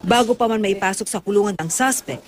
Bago pa man maipasok sa kulungan ng suspect,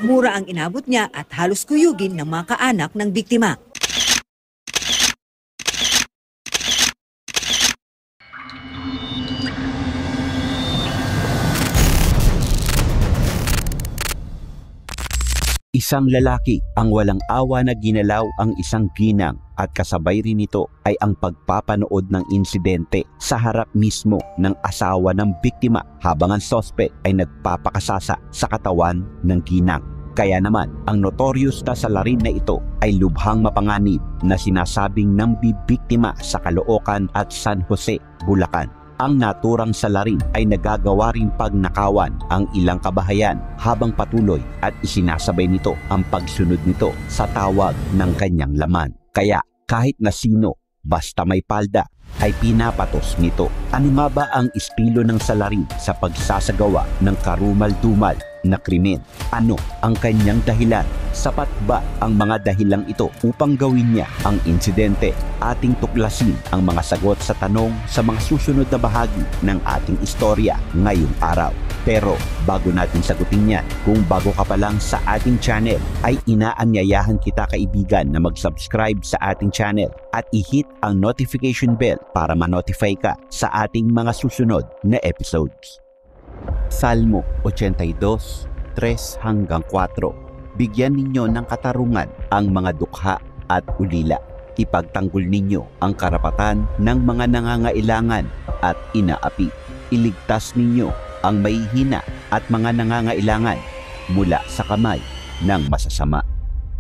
mura ang inabot niya at halos kuyugin ng mga kaanak ng biktima. Isang lalaki ang walang awa na ginalaw ang isang ginang at kasabay rin nito ay ang pagpapanood ng insidente sa harap mismo ng asawa ng biktima habang ang suspect ay nagpapakasasa sa katawan ng ginang. Kaya naman, ang notorious na salarin na ito ay lubhang mapanganib na sinasabing ng bibiktima sa Caloocan at San Jose, Bulacan. Ang naturang salarin ay nagagawa rin pagnakawan ang ilang kabahayan habang patuloy at isinasabay nito ang pagsunod nito sa tawag ng kanyang laman. Kaya kahit na sino, basta may palda, ay pinapatos nito. Ano nga ba ang estilo ng salarin sa pagsasagawa ng karumal-dumal na krimen? Ano ang kanyang dahilan? Sapat ba ang mga dahilang ito upang gawin niya ang insidente? Ating tuklasin ang mga sagot sa tanong sa mga susunod na bahagi ng ating istorya ngayong araw. Pero bago natin sagutin yan, kung bago ka pa lang sa ating channel, ay inaanyayahan kita kaibigan na mag-subscribe sa ating channel at i-hit ang notification bell para ma-notify ka sa ating mga susunod na episodes. Salmo 82, 3-4. Bigyan ninyo ng katarungan ang mga dukha at ulila. Ipagtanggol ninyo ang karapatan ng mga nangangailangan at inaapi. Iligtas ninyo ang mahihina at mga nangangailangan mula sa kamay ng masasama.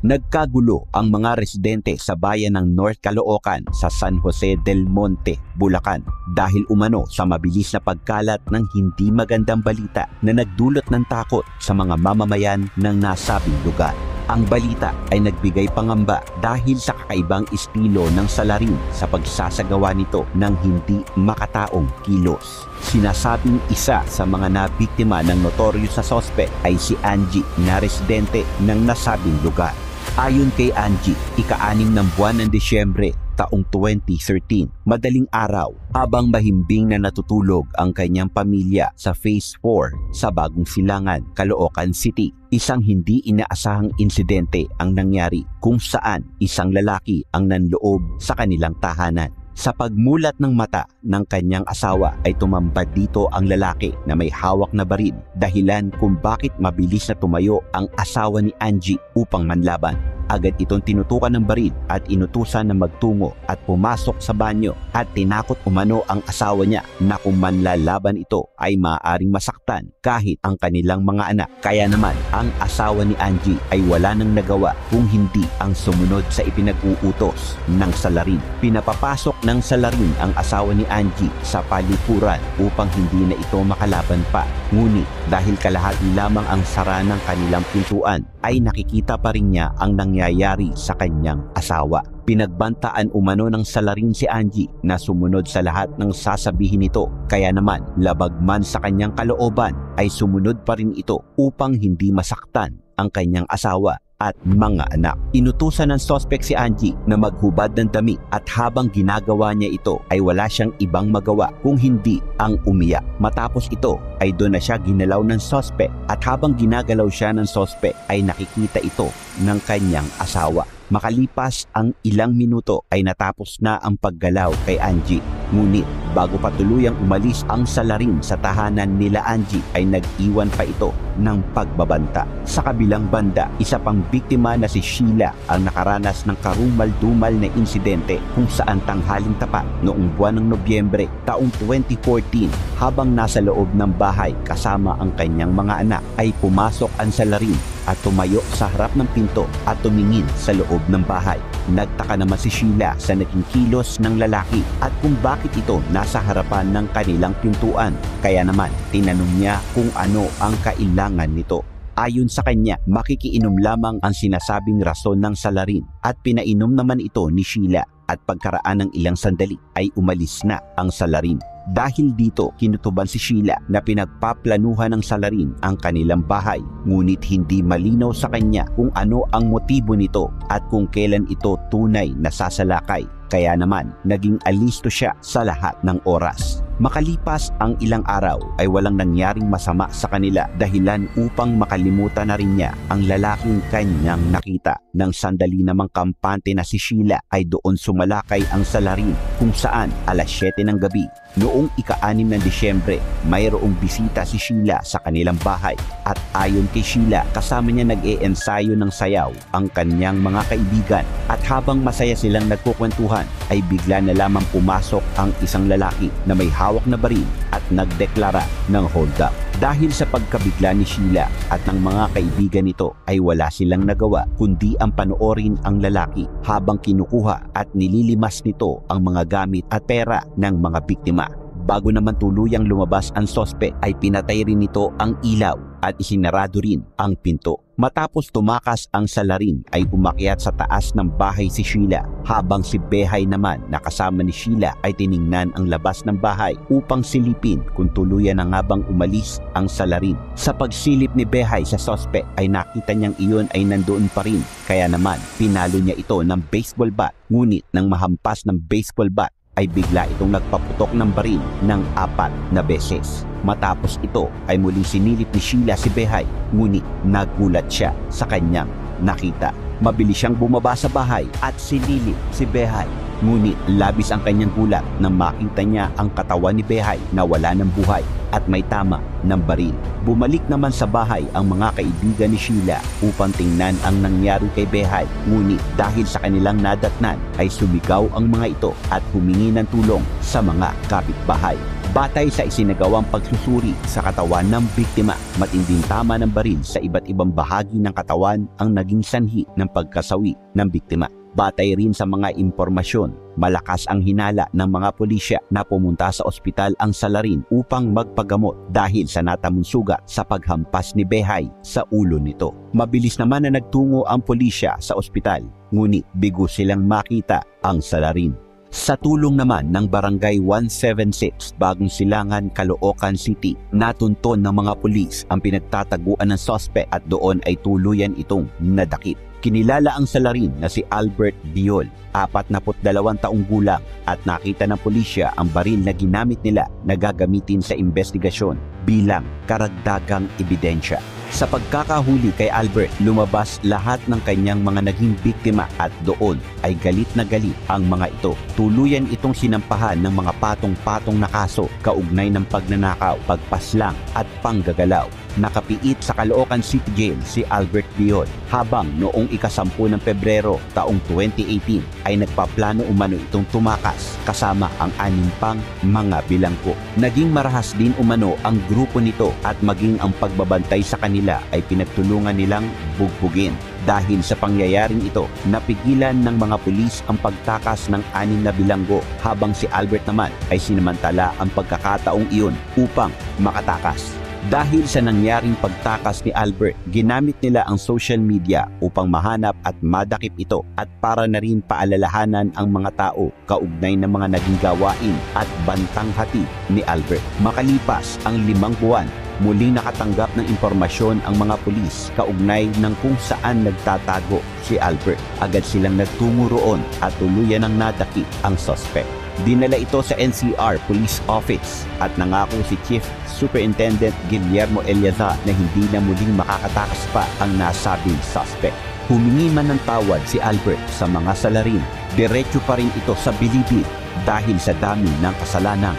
Nagkagulo ang mga residente sa bayan ng North Caloocan sa San Jose del Monte, Bulacan dahil umano sa mabilis na pagkalat ng hindi magandang balita na nagdulot ng takot sa mga mamamayan ng nasabing lugar. Ang balita ay nagbigay pangamba dahil sa kakaibang estilo ng salarin sa pagsasagawa nito ng hindi makataong kilos. Sinasabing isa sa mga nabiktima ng notorious na suspect ay si Angie na residente ng nasabing lugar. Ayon kay Angie, ika-6 ng buwan ng Disyembre taong 2013, madaling araw habang mahimbing na natutulog ang kanyang pamilya sa Phase 4 sa Bagong Silangan, Caloocan City. Isang hindi inaasahang insidente ang nangyari kung saan isang lalaki ang nanloob sa kanilang tahanan. Sa pagmulat ng mata ng kanyang asawa ay tumambad dito ang lalaki na may hawak na baril, dahilan kung bakit mabilis na tumayo ang asawa ni Angie upang manlaban. Agad itong tinutukan ng baril at inutusan na magtungo at pumasok sa banyo at tinakot umano ang asawa niya na kung manlalaban ito ay maaaring masaktan kahit ang kanilang mga anak. Kaya naman ang asawa ni Angie ay wala nang nagawa kung hindi ang sumunod sa ipinag-uutos ng salarin. Pinapapasok ng salarin ang asawa ni Angie sa palikuran upang hindi na ito makalaban pa. Ngunit dahil kalahati lamang ang sara ng kanilang pintuan ay nakikita pa rin niya ang nangyayari sa kanyang asawa. Pinagbantaan umano ng salarin si Angie na sumunod sa lahat ng sasabihin nito. Kaya naman labag man sa kanyang kalooban ay sumunod pa rin ito upang hindi masaktan ang kanyang asawa at mga anak. Inutusan ng suspect si Angie na maghubad ng damit at habang ginagawa niya ito ay wala siyang ibang magawa kung hindi ang umiyak. Matapos ito ay doon na siya ginalaw ng suspect at habang ginagalaw siya ng suspect ay nakikita ito ng kanyang asawa. Makalipas ang ilang minuto ay natapos na ang paggalaw kay Angie. Ngunit bago pa tuluyang umalis ang salarin sa tahanan nila Angie ay nag-iwan pa ito ng pagbabanta. Sa kabilang banda, isa pang biktima na si Sheila ang nakaranas ng karumal-dumal na insidente kung saan tanghaling tapat noong buwan ng Nobyembre taong 2014 habang nasa loob ng bahay kasama ang kanyang mga anak ay pumasok ang salarin at tumayo sa harap ng pinto at tumingin sa loob ng bahay. Nagtaka naman si Sheila sa naging kilos ng lalaki at kung bakit ito nasa harapan ng kanilang pintuan. Kaya naman tinanong niya kung ano ang kailangan nito. Ayon sa kanya, makikiinom lamang ang sinasabing rason ng salarin at pinainom naman ito ni Sheila at pagkaraan ng ilang sandali ay umalis na ang salarin. Dahil dito, kinutuban si Sheila na pinagpaplanuhan ng Salarin ang kanilang bahay, ngunit hindi malinaw sa kanya kung ano ang motibo nito at kung kailan ito tunay na sasalakay. Kaya naman, naging alisto siya sa lahat ng oras. Makalipas ang ilang araw ay walang nangyaring masama sa kanila, dahilan upang makalimutan na rin niya ang lalaking kanyang nakita. Nang sandali namang kampante na si Sheila ay doon sumalakay ang Salarin, kung saan alas 7 ng gabi. Noong ika-6 ng Disyembre, mayroong bisita si Sheila sa kanilang bahay at ayon kay Sheila, kasama niya nag-e-ensayo ng sayaw ang kanyang mga kaibigan, at habang masaya silang nagkukwentuhan ay bigla na lamang pumasok ang isang lalaki na may hawak na baril at nagdeklara ng hold up. Dahil sa pagkabigla ni Sheila at ng mga kaibigan nito ay wala silang nagawa kundi ang panoorin ang lalaki habang kinukuha at nililimas nito ang mga gamit at pera ng mga biktima. Bago naman tuluyang lumabas ang sospek ay pinatay rin nito ang ilaw at isinarado rin ang pinto. Matapos tumakas ang Salarin ay umakyat sa taas ng bahay si Sheila, habang si Behay naman na kasama ni Sheila ay tiningnan ang labas ng bahay upang silipin kung tuluyan na nga bang umalis ang Salarin. Sa pagsilip ni Behay sa sospek ay nakita niyang iyon ay nandoon pa rin, kaya naman pinalo niya ito ng baseball bat, ngunit nang mahampas ng baseball bat ay bigla itong nagpaputok ng baril ng 4 na beses. Matapos ito ay muling sinilip ni Sheila si Behay, ngunit nagulat siya sa kanyang nakita. Mabilis siyang bumaba sa bahay at sinilip si Behay, ngunit labis ang kanyang gulat nang makita niya ang katawan ni Behay na wala ng buhay at may tama ng baril. Bumalik naman sa bahay ang mga kaibigan ni Sheila upang tingnan ang nangyari kay Behay, ngunit dahil sa kanilang nadatnan ay sumigaw ang mga ito at humingi ng tulong sa mga kapitbahay. Batay sa isinagawang pagsusuri sa katawan ng biktima, matinding tama ng baril sa iba't ibang bahagi ng katawan ang naging sanhi ng pagkasawi ng biktima. Batay rin sa mga impormasyon, malakas ang hinala ng mga pulisya na pumunta sa ospital ang Salarin upang magpagamot dahil sa natamong sugat sa paghampas ni Behay sa ulo nito. Mabilis naman na nagtungo ang pulisya sa ospital, ngunit bigo silang makita ang Salarin. Sa tulong naman ng Barangay 176, Bagong Silangan, Caloocan City, natunton ng mga pulis ang pinagtataguan ng sospek at doon ay tuluyan itong nadakip. Kinilala ang Salarin na si Albert Biol, 42 taong gulang, at nakita ng pulisya ang baril na ginamit nila na gagamitin sa investigasyon bilang karagdagang ebidensya. Sa pagkakahuli kay Albert, lumabas lahat ng kanyang mga naging biktima at doon ay galit na galit ang mga ito. Tuluyan itong sinampahan ng mga patong-patong na kaso kaugnay ng pagnanakaw, pagpaslang at panggagalaw. Nakapiit sa Caloocan City Jail si Albert Biol, habang noong ika-10 ng Pebrero taong 2018 ay nagpaplano umano itong tumakas kasama ang 6 pang mga bilanggo. Naging marahas din umano ang grupo nito at maging ang pagbabantay sa kanila ay pinagtulungan nilang bugbugin. Dahil sa pangyayaring ito, napigilan ng mga pulis ang pagtakas ng 6 na bilanggo, habang si Albert naman ay sinamantala ang pagkakataong iyon upang makatakas. Dahil sa nangyaring pagtakas ni Albert, ginamit nila ang social media upang mahanap at madakip ito at para na rin paalalahanan ang mga tao kaugnay ng mga naging gawain at bantang hati ni Albert. Makalipas ang 5 buwan, muling nakatanggap ng impormasyon ang mga pulis kaugnay ng kung saan nagtatago si Albert. Agad silang nagtungo roon at tuluyan ng nadakip ang suspect. Dinala ito sa NCR Police Office at nangako si Chief Superintendent Guillermo Eliazar na hindi na muling makakatakas pa ang nasabing suspect. Humingi man ng tawad si Albert sa mga Salarin, diretso pa rin ito sa bilibid dahil sa dami ng kasalanang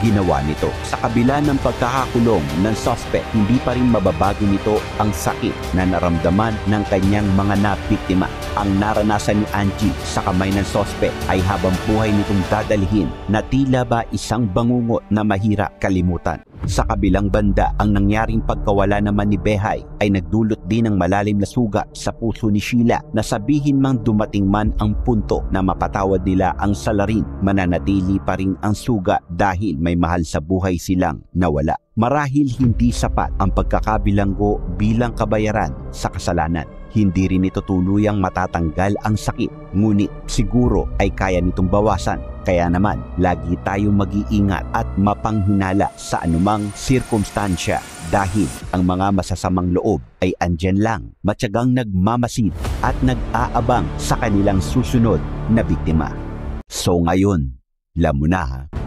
ginawa nito. Sa kabila ng pagkakakulong ng suspect, hindi pa rin mababago nito ang sakit na naramdaman ng kanyang mga nabiktima. Ang naranasan ni Angie sa kamay ng suspect ay habang buhay nitong dadalhin na tila ba isang bangungot na mahirap kalimutan. Sa kabilang banda, ang nangyaring pagkawala naman ni Behay ay nagdulot din ng malalim na sugat sa puso ni Sheila na sabihin mang dumating man ang punto na mapatawad nila ang Salarin, mananatili pa rin ang sugat dahil may mahal sa buhay silang nawala. Marahil hindi sapat ang pagkakabilanggo bilang kabayaran sa kasalanan. Hindi rin ito tuluyang matatanggal ang sakit, ngunit siguro ay kaya nitong bawasan. Kaya naman, lagi tayong mag-iingat at mapanghinala sa anumang sirkumstansya dahil ang mga masasamang loob ay andyan lang, matyagang nagmamasid at nag-aabang sa kanilang susunod na biktima. So ngayon, alam mo na ha?